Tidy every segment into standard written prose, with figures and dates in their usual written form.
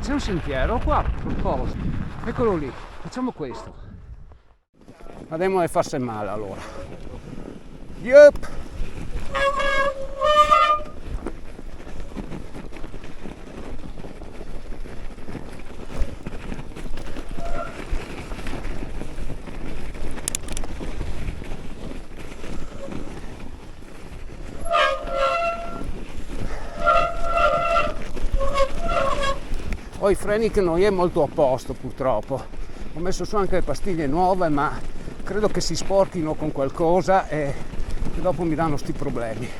c'è un sentiero qua, cosa? Eccolo lì, facciamo questo. Andiamo a farsi male allora. Yup! Ho i freni che non è molto a posto purtroppo, ho messo su anche le pastiglie nuove, ma credo che si sporchino con qualcosa e dopo mi danno sti problemi.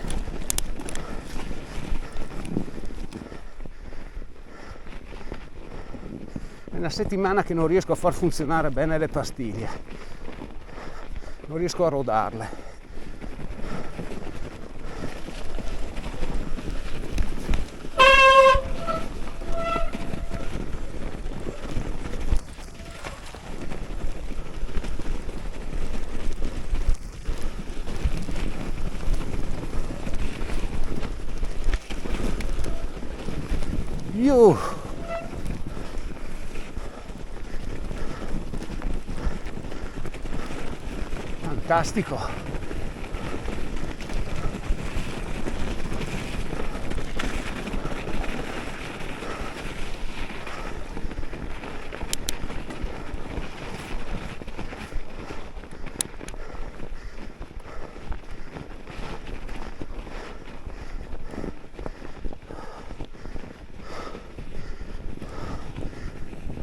È una settimana che non riesco a far funzionare bene le pastiglie, non riesco a rodarle. Fantastico.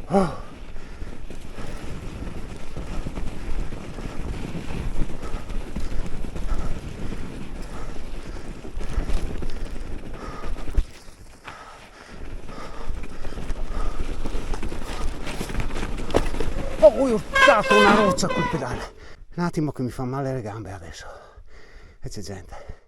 Oh. Ho urtato una roccia col pedale. Un attimo che mi fa male le gambe adesso. E c'è gente.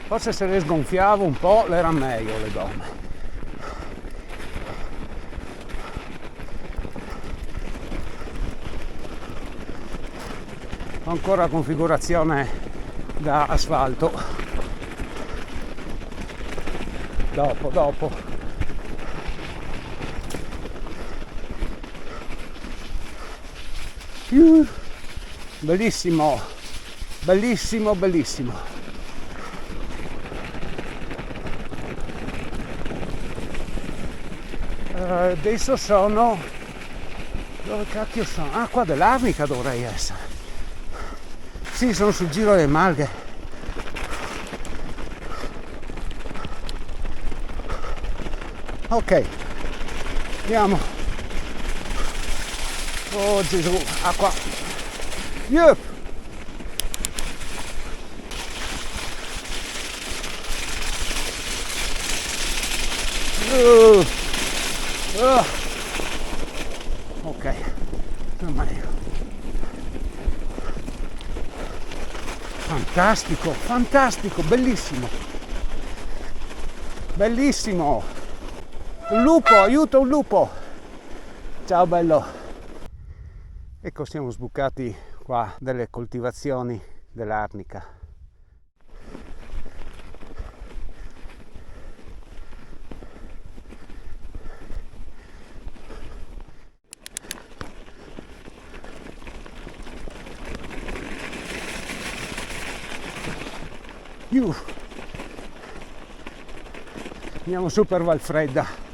Forse se le sgonfiavo un po' l'era meglio le gomme. Ho ancora configurazione da asfalto. Dopo. Bellissimo. Adesso sono... dove cacchio sono? Ah, qua dell'Arnica dovrei essere. Sì, sono sul Giro delle Malghe. Ok, andiamo. Oh Gesù, acqua. Yup. Ok, ormai. Fantastico, bellissimo. Un lupo, aiuto, un lupo. Ciao bello. Ecco, siamo sbucati qua delle coltivazioni dell'Arnica. Andiamo su per Valfredda.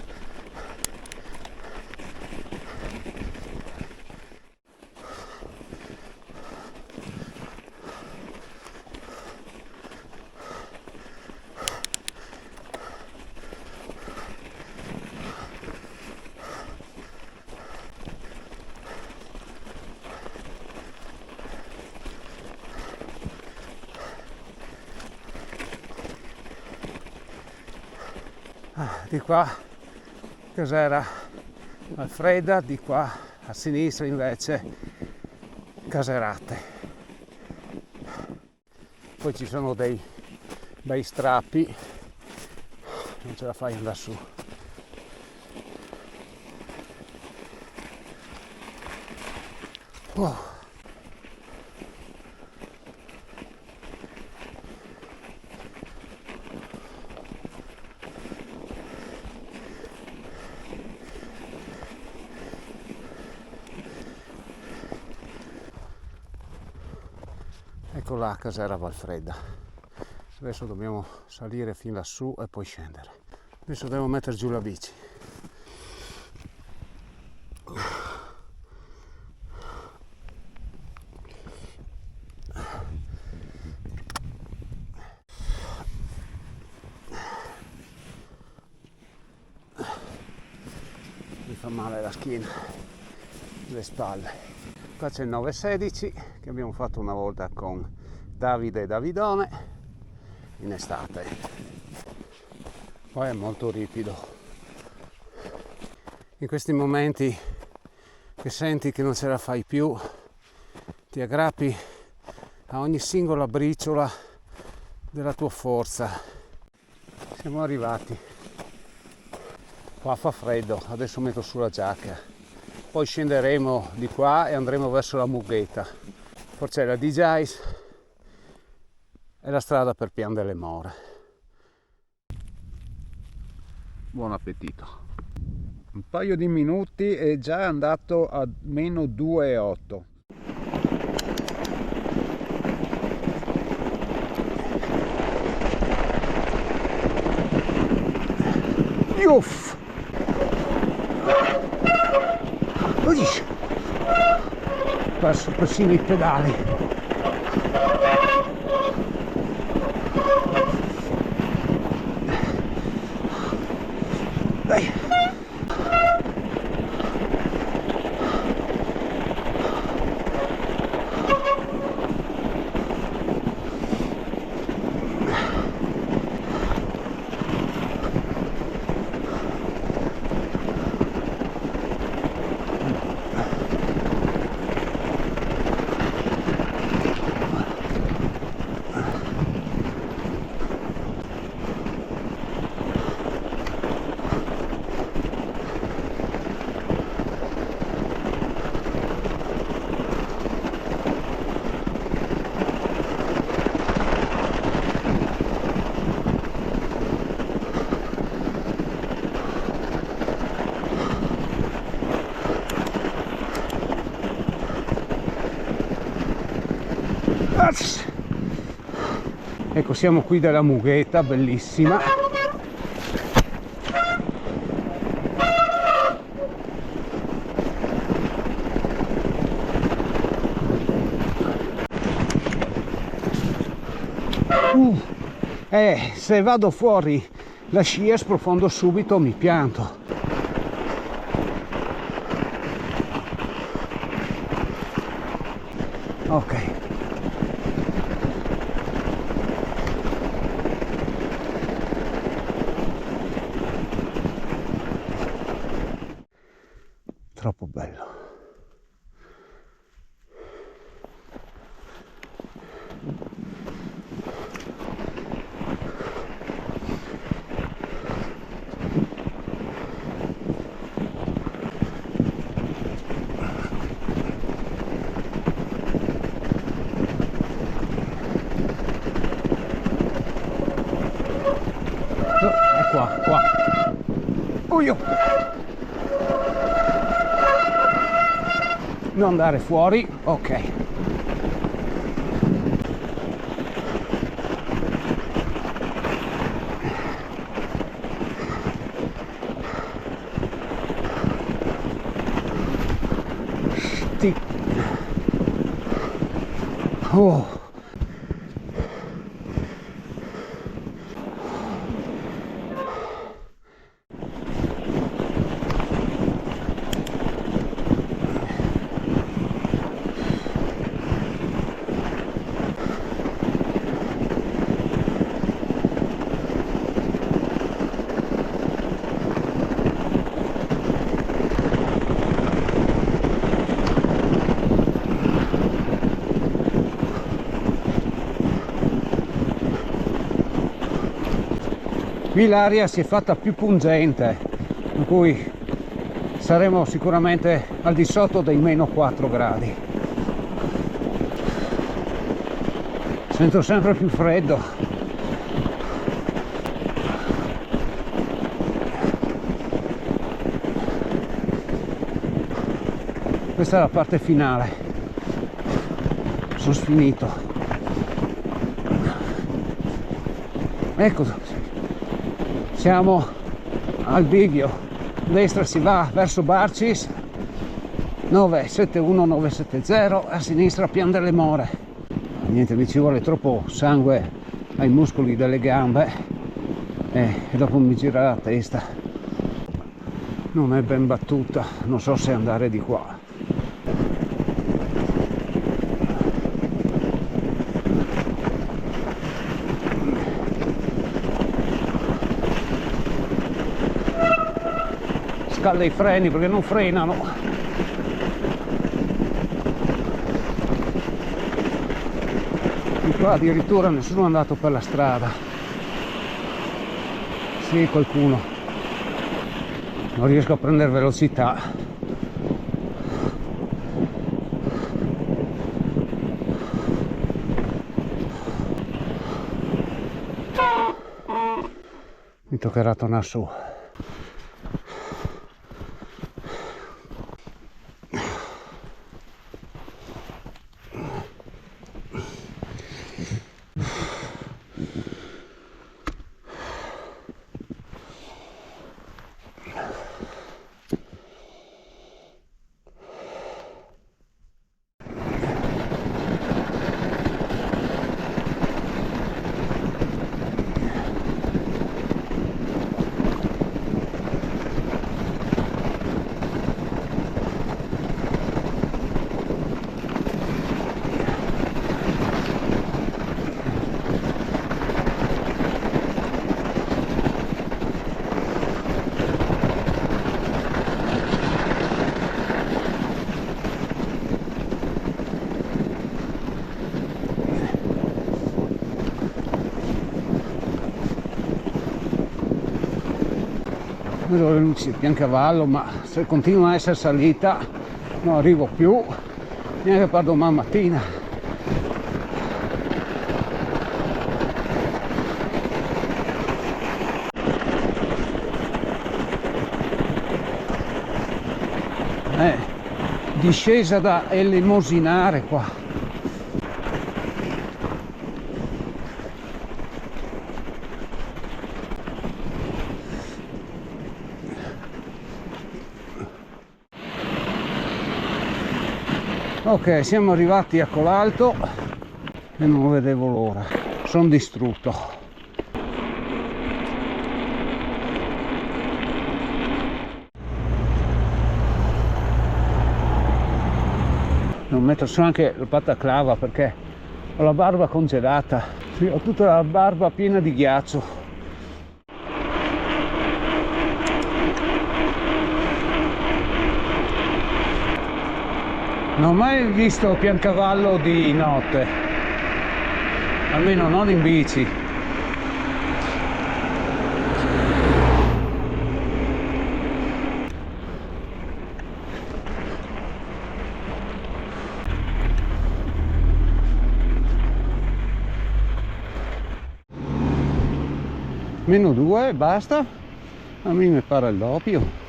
Di qua cos'era? Valfredda, di qua a sinistra invece Caserate. Poi ci sono dei bei strappi, non ce la fai andare su. Oh. Ecco la Casera Valfredda. Adesso dobbiamo salire fin lassù e poi scendere. Adesso devo mettere giù la bici. Mi fa male la schiena, le spalle. Qua c'è il 916 che abbiamo fatto una volta con Davide e Davidone in estate. Poi è molto ripido. In questi momenti che senti che non ce la fai più, ti aggrappi a ogni singola briciola della tua forza. Siamo arrivati. Qua fa freddo, adesso metto su la giacca. Poi scenderemo di qua e andremo verso la Mugheta. Forcella di Gais e la strada per Pian delle More. Buon appetito. Un paio di minuti è già andato a meno 2,8. Uff! Passo persino i pedali. Dai. Ecco, siamo qui dalla Mugheta, bellissima. Se vado fuori la scia sprofondo subito, mi pianto. Ok. Troppo bello. Qua. Non andare fuori, ok. Oh. Qui l'aria si è fatta più pungente, per cui saremo sicuramente al di sotto dei meno 4 gradi. Sento sempre più freddo. Questa è la parte finale. Sono sfinito. Ecco, siamo al bivio. A destra si va verso Barcis 971-970, a sinistra Pian delle More. Niente, mi ci vuole troppo sangue ai muscoli delle gambe e dopo mi gira la testa. Non è ben battuta, non so se andare di qua. Scalda i freni perché non frenano. Di qua addirittura nessuno è andato per la strada. Sì, qualcuno. Non riesco a prendere velocità. Mi toccherà tornare su. Vedo le luci di Piancavallo, ma se continua a essere salita non arrivo più neanche per domani mattina. Discesa da elemosinare qua. Ok, siamo arrivati a Colalto e non vedevo l'ora, sono distrutto. Non metto su anche il pataclava perché ho la barba congelata. Sì, ho tutta la barba piena di ghiaccio. Non ho mai visto Piancavallo di notte, almeno non in bici. -2 basta? A me mi pare il doppio.